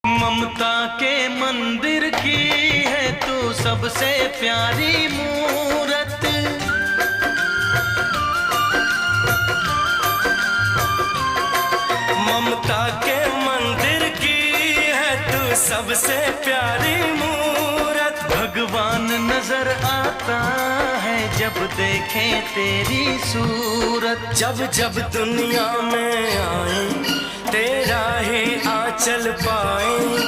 ममता के मंदिर की है तू सबसे प्यारी मूरत। ममता के मंदिर की है तू सबसे प्यारी मूरत। भगवान नजर आता है जब देखे तेरी सूरत। जब जब दुनिया में आए तेरा ही आंचल पाए।